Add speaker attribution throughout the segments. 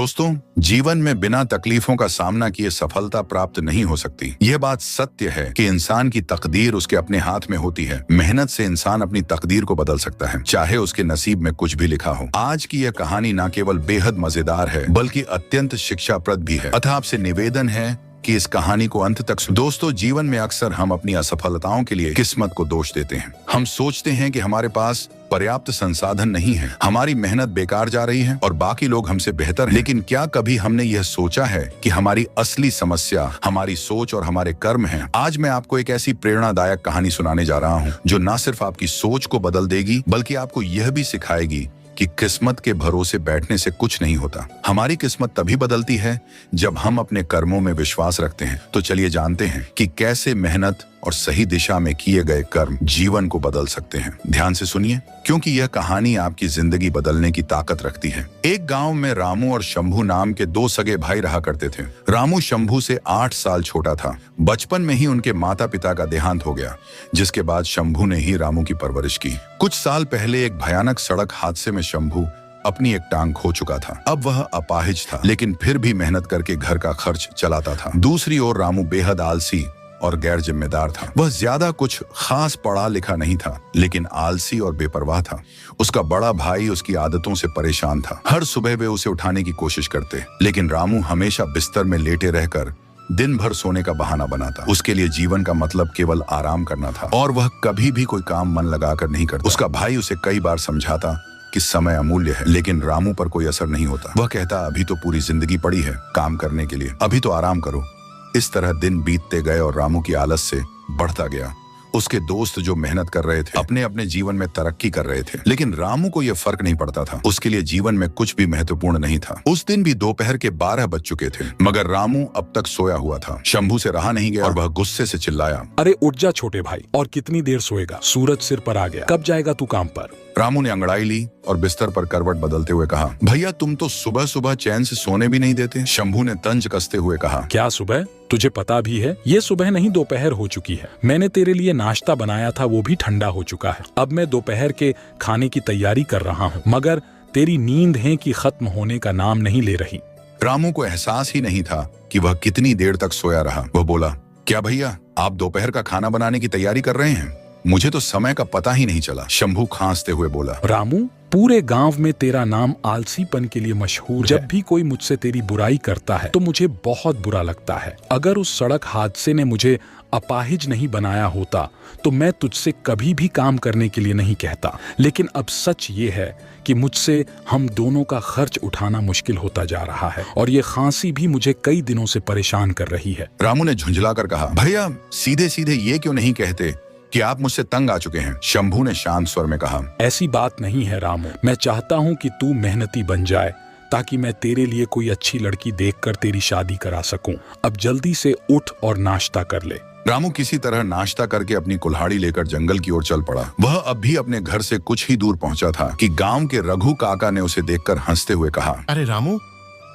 Speaker 1: दोस्तों, जीवन में बिना तकलीफों का सामना किए सफलता प्राप्त नहीं हो सकती। यह बात सत्य है कि इंसान की तकदीर उसके अपने हाथ में होती है। मेहनत से इंसान अपनी तकदीर को बदल सकता है, चाहे उसके नसीब में कुछ भी लिखा हो। आज की यह कहानी न केवल बेहद मजेदार है बल्कि अत्यंत शिक्षाप्रद भी है। अतः आपसे निवेदन है कि इस कहानी को अंत तक सुनो। दोस्तों, जीवन में अक्सर हम अपनी असफलताओं के लिए किस्मत को दोष देते हैं। हम सोचते हैं कि हमारे पास पर्याप्त संसाधन नहीं है, हमारी मेहनत बेकार जा रही है और बाकी लोग हमसे बेहतर हैं। लेकिन क्या कभी हमने यह सोचा है कि हमारी असली समस्या हमारी सोच और हमारे कर्म हैं? आज मैं आपको एक ऐसी प्रेरणादायक कहानी सुनाने जा रहा हूँ जो न सिर्फ आपकी सोच को बदल देगी बल्कि आपको यह भी सिखाएगी कि किस्मत के भरोसे बैठने से कुछ नहीं होता। हमारी किस्मत तभी बदलती है जब हम अपने कर्मों में विश्वास रखते हैं। तो चलिए जानते हैं कि कैसे मेहनत और सही दिशा में किए गए कर्म जीवन को बदल सकते हैं। ध्यान से सुनिए, क्योंकि यह कहानी आपकी जिंदगी बदलने की ताकत रखती है। एक गांव में रामू और शंभू नाम के दो सगे भाई रहा करते थे। रामू शंभू से 8 साल छोटा था। बचपन में ही उनके माता पिता का देहांत हो गया, जिसके बाद शंभू ने ही रामू की परवरिश की। कुछ साल पहले एक भयानक सड़क हादसे में शंभू अपनी एक टांग खो चुका था। अब वह अपाहिज था, लेकिन फिर भी मेहनत करके घर का खर्च चलाता था। दूसरी ओर रामू बेहद आलसी और गैर जिम्मेदार था। वह ज्यादा कुछ खास पढ़ा लिखा नहीं था, लेकिन आलसी और बेपरवाह था। उसका बड़ा भाई उसकी आदतों से परेशान था। हर सुबह वे उसे उठाने की कोशिश करते, लेकिन रामू हमेशा बिस्तर में लेटे रहकर दिन भर सोने का बहाना बनाता। उसके लिए जीवन का मतलब केवल आराम करना था और वह कभी भी कोई काम मन लगाकर नहीं करता। उसका भाई उसे कई बार समझाता कि समय अमूल्य है, लेकिन रामू पर कोई असर नहीं होता। वह कहता, अभी तो पूरी जिंदगी पड़ी है काम करने के लिए, अभी तो आराम करो। इस तरह दिन बीतते गए और रामू की आलस से बढ़ता गया। उसके दोस्त जो मेहनत कर रहे थे अपने अपने जीवन में तरक्की कर रहे थे, लेकिन रामू को यह फर्क नहीं पड़ता था। उसके लिए जीवन में कुछ भी महत्वपूर्ण नहीं था। उस दिन भी दोपहर के 12 बज चुके थे, मगर रामू अब तक सोया हुआ था। शंभू से रहा नहीं गया और वह गुस्से से चिल्लाया,
Speaker 2: अरे उठ जा छोटे भाई, और कितनी देर सोएगा? सूरज सिर पर आ गया, कब जाएगा तू काम पर?
Speaker 1: रामू ने अंगड़ाई ली और बिस्तर पर करवट बदलते हुए कहा, भैया तुम तो सुबह सुबह चैन से सोने भी नहीं देते। शंभू ने तंज कसते हुए कहा,
Speaker 2: क्या सुबह? तुझे पता भी है ये सुबह नहीं दोपहर हो चुकी है। मैंने तेरे लिए नाश्ता बनाया था, वो भी ठंडा हो चुका है। अब मैं दोपहर के खाने की तैयारी कर रहा हूँ, मगर तेरी नींद है कि खत्म होने का नाम नहीं ले रही।
Speaker 1: रामू को एहसास ही नहीं था कि वह कितनी देर तक सोया रहा। वह बोला, क्या भैया आप दोपहर का खाना बनाने की तैयारी कर रहे हैं? मुझे तो समय का पता ही नहीं चला। शंभू खांसते हुए बोला,
Speaker 2: रामू, पूरे गांव में तेरा नाम आलसीपन के लिए मशहूर है। जब भी कोई मुझसे तेरी बुराई करता है तो मुझे बहुत बुरा लगता है। अगर उस सड़क हादसे ने मुझे अपाहिज नहीं बनाया होता तो मैं तुझसे कभी भी काम करने के लिए नहीं कहता। लेकिन अब सच ये है कि मुझसे हम दोनों का खर्च उठाना मुश्किल होता जा रहा है और ये खांसी भी मुझे कई दिनों से परेशान कर रही है।
Speaker 1: रामू ने झुंझलाकर कहा, भैया सीधे सीधे ये क्यों नहीं कहते कि आप मुझसे तंग आ चुके हैं? शंभू ने शांत स्वर में कहा,
Speaker 2: ऐसी बात नहीं है रामू, मैं चाहता हूँ कि तू मेहनती बन जाए ताकि मैं तेरे लिए कोई अच्छी लड़की देखकर तेरी शादी करा सकूं। अब जल्दी से उठ और नाश्ता कर ले।
Speaker 1: रामू किसी तरह नाश्ता करके अपनी कुल्हाड़ी लेकर जंगल की ओर चल पड़ा। वह अब भी अपने घर से कुछ ही दूर पहुंचा था कि गांव के रघु काका ने उसे देखकर हंसते हुए कहा,
Speaker 3: अरे रामू,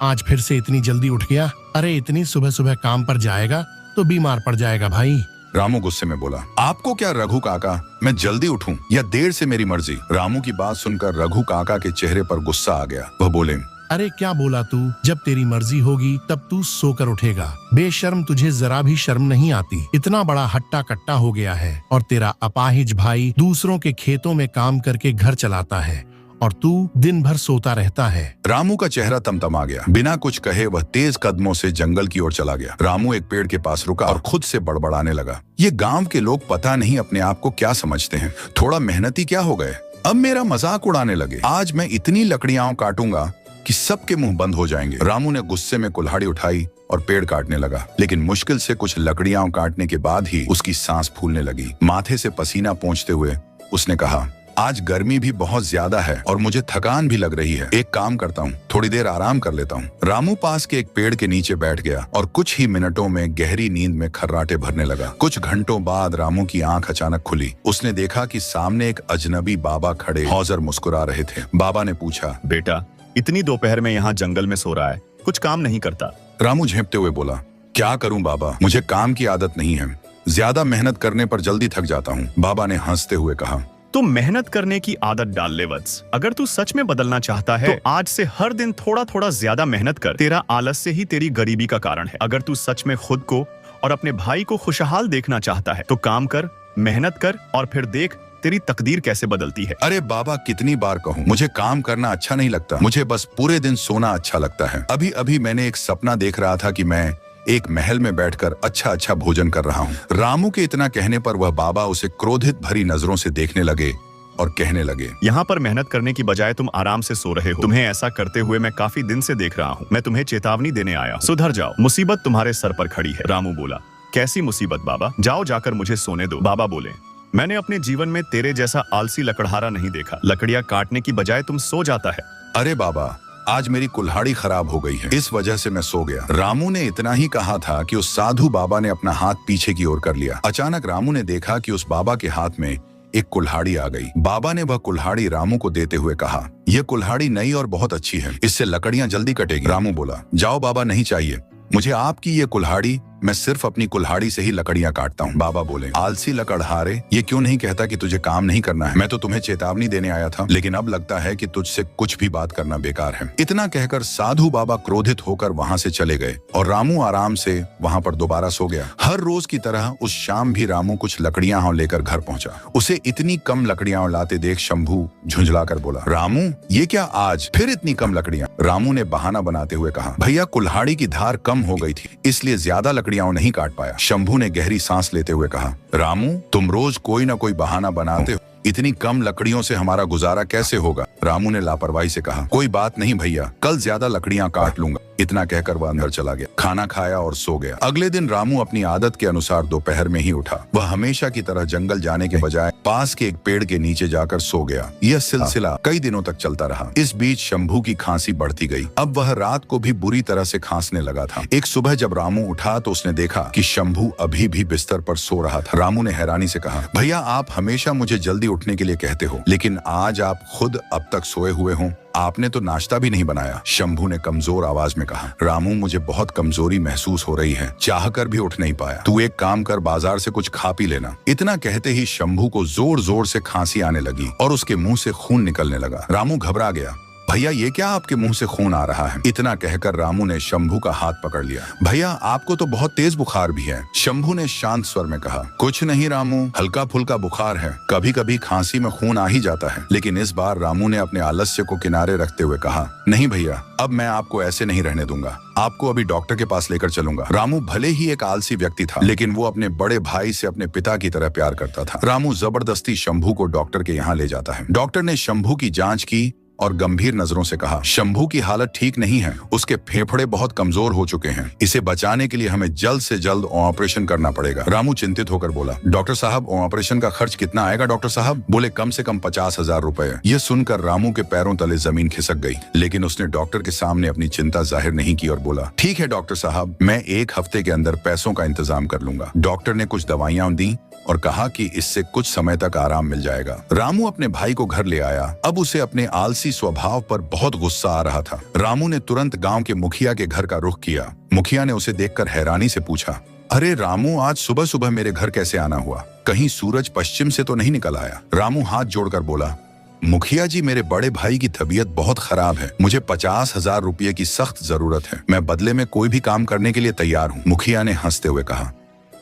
Speaker 3: आज फिर से इतनी जल्दी उठ गया? अरे इतनी सुबह सुबह काम पर जाएगा तो बीमार पड़ जाएगा भाई।
Speaker 1: रामू गुस्से में बोला, आपको क्या रघु काका, मैं जल्दी उठूं या देर से मेरी मर्जी। रामू की बात सुनकर रघु काका के चेहरे पर गुस्सा आ गया। वह बोले,
Speaker 3: अरे क्या बोला तू? जब तेरी मर्जी होगी तब तू सोकर उठेगा। बेशर्म, तुझे जरा भी शर्म नहीं आती? इतना बड़ा हट्टा कट्टा हो गया है और तेरा अपाहिज भाई दूसरों के खेतों में काम करके घर चलाता है और तू दिन भर सोता रहता है।
Speaker 1: रामू का चेहरा तमतमा गया। बिना कुछ कहे वह तेज कदमों से जंगल की ओर चला गया। रामू एक पेड़ के पास रुका और खुद से बड़बड़ाने लगा, ये गांव के लोग पता नहीं अपने आप को क्या समझते हैं, थोड़ा मेहनती क्या हो गए, अब मेरा मजाक उड़ाने लगे। आज मैं इतनी लकड़ियां काटूंगा कि सबके मुंह बंद हो जाएंगे। रामू ने गुस्से में कुल्हाड़ी उठाई और पेड़ काटने लगा, लेकिन मुश्किल से कुछ लकड़ियां काटने के बाद ही उसकी सांस फूलने लगी। माथे से पसीना पोंछते हुए उसने कहा, आज गर्मी भी बहुत ज्यादा है और मुझे थकान भी लग रही है। एक काम करता हूँ, थोड़ी देर आराम कर लेता हूँ। रामू पास के एक पेड़ के नीचे बैठ गया और कुछ ही मिनटों में गहरी नींद में खर्राटे भरने लगा। कुछ घंटों बाद रामू की आंख अचानक खुली। उसने देखा कि सामने एक अजनबी बाबा खड़े हौजर मुस्कुरा रहे थे। बाबा ने पूछा,
Speaker 4: बेटा इतनी दोपहर में यहाँ जंगल में सो रहा है, कुछ काम नहीं करता?
Speaker 1: रामू झेंपते हुए बोला, क्या करूं बाबा, मुझे काम की आदत नहीं है, ज्यादा मेहनत करने पर जल्दी थक जाता हूँ। बाबा ने हंसते हुए कहा,
Speaker 4: तो मेहनत करने की आदत डाल ले वत्स। अगर तू सच में बदलना चाहता है तो आज से हर दिन थोड़ा थोड़ा ज्यादा मेहनत कर। तेरा आलस्य ही तेरी गरीबी का कारण है। अगर तू सच में खुद को और अपने भाई को खुशहाल देखना चाहता है तो काम कर, मेहनत कर और फिर देख तेरी तकदीर कैसे बदलती है।
Speaker 1: अरे बाबा, कितनी बार कहूँ, मुझे काम करना अच्छा नहीं लगता, मुझे बस पूरे दिन सोना अच्छा लगता है। अभी अभी मैंने एक सपना देख रहा था कि मैं एक महल में बैठकर अच्छा अच्छा भोजन कर रहा हूँ। रामू के इतना कहने पर वह बाबा उसे क्रोधित भरी नजरों से देखने लगे और कहने लगे,
Speaker 4: यहाँ पर मेहनत करने की बजाय तुम आराम से सो रहे हो। तुम्हें ऐसा करते हुए मैं काफी दिन से देख रहा हूँ। मैं तुम्हें चेतावनी देने आया हूँ, सुधर जाओ, मुसीबत तुम्हारे सर पर खड़ी है। रामू बोला, कैसी मुसीबत बाबा? जाओ जाकर मुझे सोने दो। बाबा बोले, मैंने अपने जीवन में तेरे जैसा आलसी लकड़हारा नहीं देखा। लकड़ियां काटने की बजाय तुम सो जाता है।
Speaker 1: अरे बाबा, आज मेरी कुल्हाड़ी खराब हो गई है, इस वजह से मैं सो गया। रामू ने इतना ही कहा था कि उस साधु बाबा ने अपना हाथ पीछे की ओर कर लिया। अचानक रामू ने देखा कि उस बाबा के हाथ में एक कुल्हाड़ी आ गई। बाबा ने वह कुल्हाड़ी रामू को देते हुए कहा, यह कुल्हाड़ी नई और बहुत अच्छी है, इससे लकड़ियां जल्दी कटेगी। रामू बोला, जाओ बाबा, नहीं चाहिए मुझे आपकी ये कुल्हाड़ी, मैं सिर्फ अपनी कुल्हाड़ी से ही लकड़ियां काटता हूँ। बाबा बोले, आलसी लकड़हारे, ये क्यों नहीं कहता कि तुझे काम नहीं करना है? मैं तो तुम्हें चेतावनी देने आया था, लेकिन अब लगता है कि तुझसे कुछ भी बात करना बेकार है। इतना कहकर साधु बाबा क्रोधित होकर वहाँ से चले गए और रामू आराम से वहाँ पर दोबारा सो गया। हर रोज की तरह उस शाम भी रामू कुछ लकड़ियां लेकर घर पहुंचा। उसे इतनी कम लकड़ियां लाते देख शंभू झुंझला कर बोला, रामू, ये क्या आज फिर इतनी कम लकड़ियां? रामू ने बहाना बनाते हुए कहा, भैया, कुल्हाड़ी की धार कम हो गई थी, इसलिए ज्यादा लकड़ियां नहीं काट पाया। शंभू ने गहरी सांस लेते हुए कहा, रामू, तुम रोज कोई ना कोई बहाना बनाते हो, इतनी कम लकड़ियों से हमारा गुजारा कैसे होगा? रामू ने लापरवाही से कहा, कोई बात नहीं भैया, कल ज्यादा लकड़ियां काट लूंगा। इतना कहकर वह अंदर चला गया, खाना खाया और सो गया। अगले दिन रामू अपनी आदत के अनुसार दोपहर में ही उठा। वह हमेशा की तरह जंगल जाने के बजाय पास के एक पेड़ के नीचे जाकर सो गया। यह सिलसिला कई दिनों तक चलता रहा। इस बीच शंभू की खांसी बढ़ती गई। अब वह रात को भी बुरी तरह से खांसने लगा था। एक सुबह जब रामू उठा तो उसने देखा कि शंभू अभी भी बिस्तर पर सो रहा था। रामू ने हैरानी से कहा, भैया, आप हमेशा मुझे जल्दी उठने के लिए कहते हो, लेकिन आज आप खुद अब तक सोए हुए हो, आपने तो नाश्ता भी नहीं बनाया। शंभू ने कमजोर आवाज में कहा, रामू, मुझे बहुत कमजोरी महसूस हो रही है, चाहकर भी उठ नहीं पाया। तू एक काम कर, बाजार से कुछ खा पी लेना। इतना कहते ही शंभू को जोर जोर से खांसी आने लगी और उसके मुंह से खून निकलने लगा। रामू घबरा गया, भैया, ये क्या आपके मुंह से खून आ रहा है? इतना कहकर रामू ने शंभू का हाथ पकड़ लिया। भैया, आपको तो बहुत तेज बुखार भी है। शंभू ने शांत स्वर में कहा, कुछ नहीं रामू, हल्का फुल्का बुखार है, कभी कभी खांसी में खून आ ही जाता है। लेकिन इस बार रामू ने अपने आलस्य को किनारे रखते हुए कहा, नहीं भैया, अब मैं आपको ऐसे नहीं रहने दूंगा, आपको अभी डॉक्टर के पास लेकर चलूंगा। रामू भले ही एक आलसी व्यक्ति था, लेकिन वो अपने बड़े भाई से अपने पिता की तरह प्यार करता था। रामू जबरदस्ती शंभू को डॉक्टर के यहाँ ले जाता है। डॉक्टर ने शंभू की जांच की और गंभीर नजरों से कहा, शंभू की हालत ठीक नहीं है, उसके फेफड़े बहुत कमजोर हो चुके हैं, इसे बचाने के लिए हमें जल्द से जल्द ऑपरेशन करना पड़ेगा। रामू चिंतित होकर बोला, डॉक्टर साहब, ऑपरेशन का खर्च कितना आएगा? डॉक्टर साहब बोले, कम से कम 50,000 रुपए। यह सुनकर रामू के पैरों तले जमीन खिसक गई, लेकिन उसने डॉक्टर के सामने अपनी चिंता जाहिर नहीं की और बोला, ठीक है डॉक्टर साहब, मैं 1 हफ्ते के अंदर पैसों का इंतजाम कर लूंगा। डॉक्टर ने कुछ दवाइयां दी और कहा कि इससे कुछ समय तक आराम मिल जाएगा। रामू अपने भाई को घर ले आया। अब उसे अपने आलसी स्वभाव पर बहुत गुस्सा आ रहा था। रामू ने तुरंत गांव के मुखिया के घर का रुख किया। मुखिया ने उसे देखकर हैरानी से पूछा, अरे रामू, आज सुबह सुबह मेरे घर कैसे आना हुआ? कहीं सूरज पश्चिम से तो नहीं निकल आया? रामू हाथ जोड़कर बोला, मुखिया जी, मेरे बड़े भाई की तबीयत बहुत खराब है, मुझे 50,000 रुपये की सख्त जरूरत है, मैं बदले में कोई भी काम करने के लिए तैयार हूँ। मुखिया ने हंसते हुए कहा,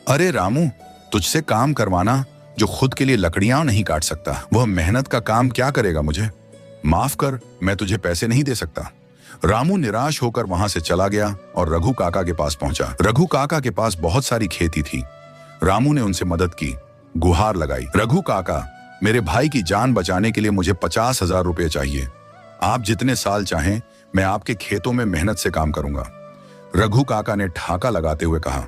Speaker 1: अरे रामू, तुझसे काम करवाना जो खुद के लिए लकड़ियां नहीं काट सकता, वह मेहनत का काम क्या करेगा? मुझे माफ कर, मैं तुझे पैसे नहीं दे सकता। रामू निराश होकर वहां से चला गया और रघु काका के पास पहुंचा। रघु काका के पास बहुत सारी खेती थी। रामू ने उनसे मदद की, गुहार लगाई, रघु काका, मेरे भाई की जान बचाने के लिए मुझे 50,000 रुपये चाहिए। आप जितने साल चाहें मैं आपके खेतों में मेहनत से काम करूंगा। रघु काका ने ठाका लगाते हुए कहा,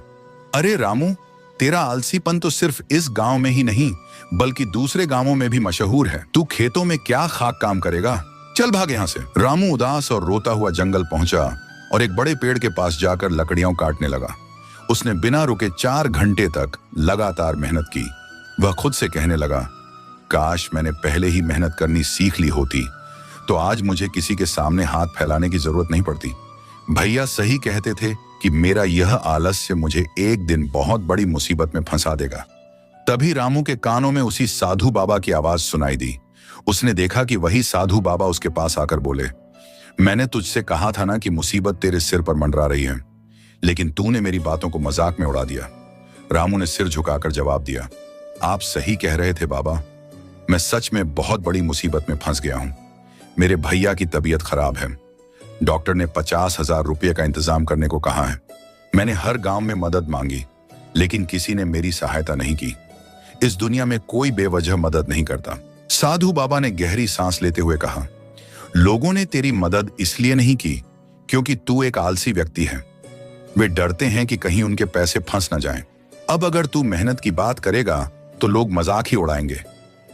Speaker 1: अरे रामू, तेरा आलसीपन तो सिर्फ इस गांव में ही नहीं बल्कि दूसरे गांवों में भी मशहूर है। तू खेतों में क्या खाक काम करेगा? चल भाग यहाँ से। रामू उदास और रोता हुआ जंगल पहुंचा और एक बड़े पेड़ के पास जाकर लकड़ियां काटने लगा। उसने बिना रुके 4 घंटे तक लगातार मेहनत की। वह खुद से कहने लगा, काश मैंने पहले ही मेहनत करनी सीख ली होती तो आज मुझे किसी के सामने हाथ फैलाने की जरूरत नहीं पड़ती। भैया सही कहते थे कि मेरा यह आलस्य मुझे एक दिन बहुत बड़ी मुसीबत में फंसा देगा। तभी रामू के कानों में उसी साधु बाबा की आवाज सुनाई दी। उसने देखा कि वही साधु बाबा उसके पास आकर बोले, मैंने तुझसे कहा था ना कि मुसीबत तेरे सिर पर मंडरा रही है, लेकिन तूने मेरी बातों को मजाक में उड़ा दिया। रामू ने सिर झुकाकर जवाब दिया, आप सही कह रहे थे बाबा, मैं सच में बहुत बड़ी मुसीबत में फंस गया हूं। मेरे भैया की तबीयत खराब है। डॉक्टर ने 50,000 रुपये का इंतजाम करने को कहा है। मैंने हर गांव में मदद मांगी, लेकिन किसी ने मेरी सहायता नहीं की। इस दुनिया में कोई बेवजह मदद नहीं करता। साधु बाबा ने गहरी सांस लेते हुए कहा, लोगों ने तेरी मदद इसलिए नहीं की क्योंकि तू एक आलसी व्यक्ति है। वे डरते हैं कि कहीं उनके पैसे फंस न जाएं। अब अगर तू मेहनत की बात करेगा तो लोग मजाक ही उड़ाएंगे।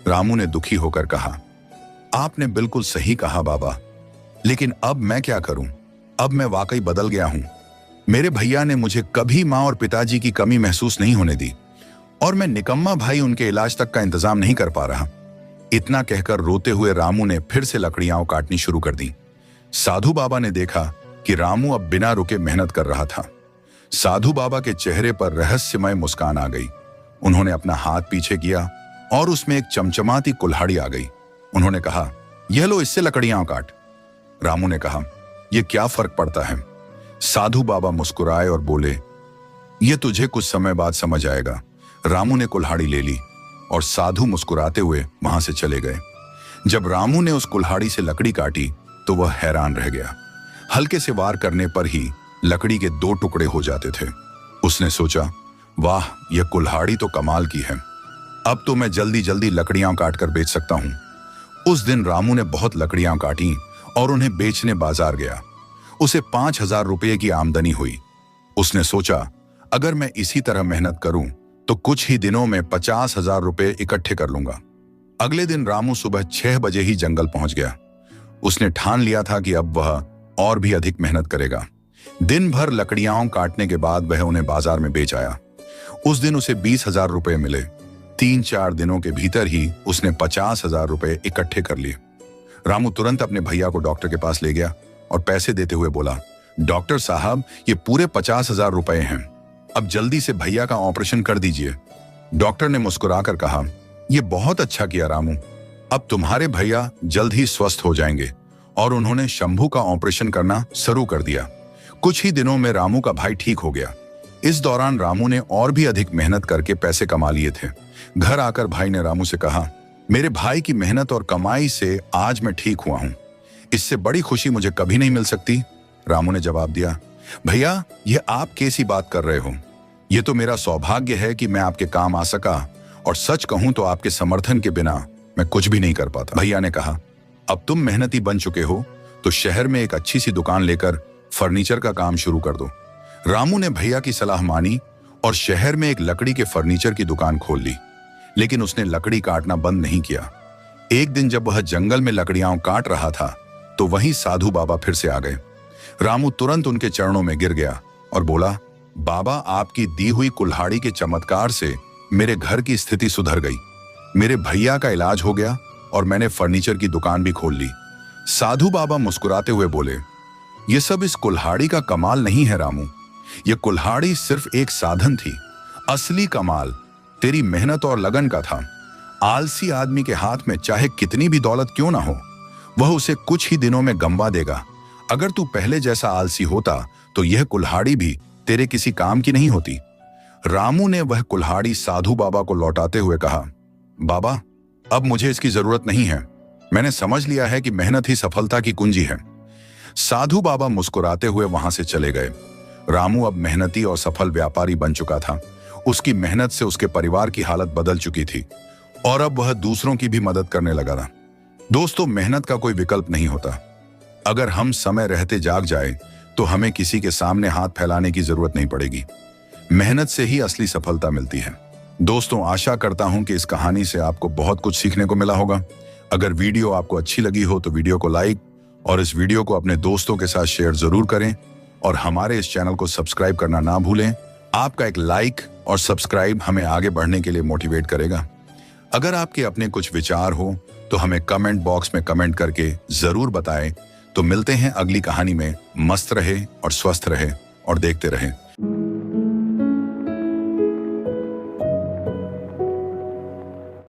Speaker 1: रामू ने दुखी होकर कहा, आपने बिल्कुल सही कहा बाबा, लेकिन अब मैं क्या करूं? अब मैं वाकई बदल गया हूं। मेरे भैया ने मुझे कभी मां और पिताजी की कमी महसूस नहीं होने दी, और मैं निकम्मा भाई उनके इलाज तक का इंतजाम नहीं कर पा रहा। इतना कहकर रोते हुए रामू ने फिर से लकड़ियां काटनी शुरू कर दी। साधु बाबा ने देखा कि रामू अब बिना रुके मेहनत कर रहा था। साधु बाबा के चेहरे पर रहस्यमय मुस्कान आ गई। उन्होंने अपना हाथ पीछे किया और उसमें एक चमचमाती कुल्हाड़ी आ गई। उन्होंने कहा, यह लो, इससे लकड़ियां काट। रामू ने कहा, यह क्या फर्क पड़ता है? साधु बाबा मुस्कुराए और बोले, यह तुझे कुछ समय बाद समझ आएगा। रामू ने कुल्हाड़ी ले ली और साधु मुस्कुराते हुए वहां से चले गए। जब रामू ने उस कुल्हाड़ी से लकड़ी काटी तो वह हैरान रह गया। हल्के से वार करने पर ही लकड़ी के 2 टुकड़े हो जाते थे। उसने सोचा, वाह, यह कुल्हाड़ी तो कमाल की है। अब तो मैं जल्दी जल्दी लकड़ियां काटकर बेच सकता हूं। उस दिन रामू ने बहुत लकड़ियां काटी और उन्हें बेचने बाजार गया। उसे 5,000 रुपये की आमदनी हुई। उसने सोचा, अगर मैं इसी तरह मेहनत करूं तो कुछ ही दिनों में 50,000 रुपये इकट्ठे कर लूंगा। अगले दिन रामू सुबह 6 बजे ही जंगल पहुंच गया। उसने ठान लिया था कि अब वह और भी अधिक मेहनत करेगा। दिन भर लकड़ियां काटने के बाद वह उन्हें बाजार में बेच आया। उस दिन उसे 20,000 रुपये मिले। 3-4 दिनों के भीतर ही उसने 50,000 रुपये इकट्ठे कर लिए। रामू तुरंत अपने भैया को डॉक्टर के पास ले गया और पैसे देते हुए बोला, डॉक्टर साहब, ये पूरे 50,000 रुपये हैं। अब जल्दी से भैया का ऑपरेशन कर दीजिए। डॉक्टर ने मुस्कुराकर कहा, यह बहुत अच्छा किया रामू, अब तुम्हारे भैया जल्द ही स्वस्थ हो जाएंगे। और उन्होंने शंभू का ऑपरेशन करना शुरू कर दिया। कुछ ही दिनों में रामू का भाई ठीक हो गया। इस दौरान रामू ने और भी अधिक मेहनत करके पैसे कमा लिए थे। घर आकर भाई ने रामू से कहा, मेरे भाई की मेहनत और कमाई से आज मैं ठीक हुआ हूं। इससे बड़ी खुशी मुझे कभी नहीं मिल सकती। रामू ने जवाब दिया, भैया, यह आप कैसी बात कर रहे हो? यह तो मेरा सौभाग्य है कि मैं आपके काम आ सका, और सच कहूं तो आपके समर्थन के बिना मैं कुछ भी नहीं कर पाता। भैया ने कहा, अब तुम मेहनती बन चुके हो तो शहर में एक अच्छी सी दुकान लेकर फर्नीचर का काम शुरू कर दो। रामू ने भैया की सलाह मानी और शहर में एक लकड़ी के फर्नीचर की दुकान खोल ली। लेकिन उसने लकड़ी काटना बंद नहीं किया। एक दिन जब वह जंगल में लकड़ियां काट रहा था तो वहीं साधु बाबा फिर से आ गए। रामू तुरंत उनके चरणों में गिर गया और बोला, बाबा, आपकी दी हुई कुल्हाड़ी के चमत्कार से मेरे घर की स्थिति सुधर गई। मेरे भैया का इलाज हो गया और मैंने फर्नीचर की दुकान भी खोल ली। साधु बाबा मुस्कुराते हुए बोले, यह सब इस कुल्हाड़ी का कमाल नहीं है रामू, यह कुल्हाड़ी सिर्फ एक साधन थी। असली कमाल तेरी मेहनत और लगन का था। आलसी आदमी के हाथ में चाहे कितनी भी दौलत क्यों ना हो, वह उसे कुछ ही दिनों में गंवा देगा। अगर तू पहले जैसा आलसी होता तो यह कुल्हाड़ी भी तेरे किसी काम की नहीं होती। रामू ने वह कुल्हाड़ी साधु बाबा को लौटाते हुए कहा, बाबा, अब मुझे इसकी जरूरत नहीं है। मैंने समझ लिया है कि मेहनत ही सफलता की कुंजी है। साधु बाबा मुस्कुराते हुए वहां से चले गए। रामू अब मेहनती और सफल व्यापारी बन चुका था। उसकी मेहनत से उसके परिवार की हालत बदल चुकी थी और अब वह दूसरों की भी मदद करने लगा था। दोस्तों, मेहनत का कोई विकल्प नहीं होता। अगर हम समय रहते जाग जाए तो हमें किसी के सामने हाथ फैलाने की जरूरत नहीं पड़ेगी। मेहनत से ही असली सफलता मिलती है। दोस्तों, आशा करता हूं कि इस कहानी से आपको बहुत कुछ सीखने को मिला होगा। अगर वीडियो आपको अच्छी लगी हो तो वीडियो को लाइक और इस वीडियो को अपने दोस्तों के साथ शेयर जरूर करें और हमारे इस चैनल को सब्सक्राइब करना ना भूलें। आपका एक लाइक और सब्सक्राइब हमें आगे बढ़ने के लिए मोटिवेट करेगा। अगर आपके अपने कुछ विचार हो तो हमें कमेंट बॉक्स में कमेंट करके जरूर बताएं। तो मिलते हैं अगली कहानी में। मस्त रहे और स्वस्थ रहे और देखते रहें।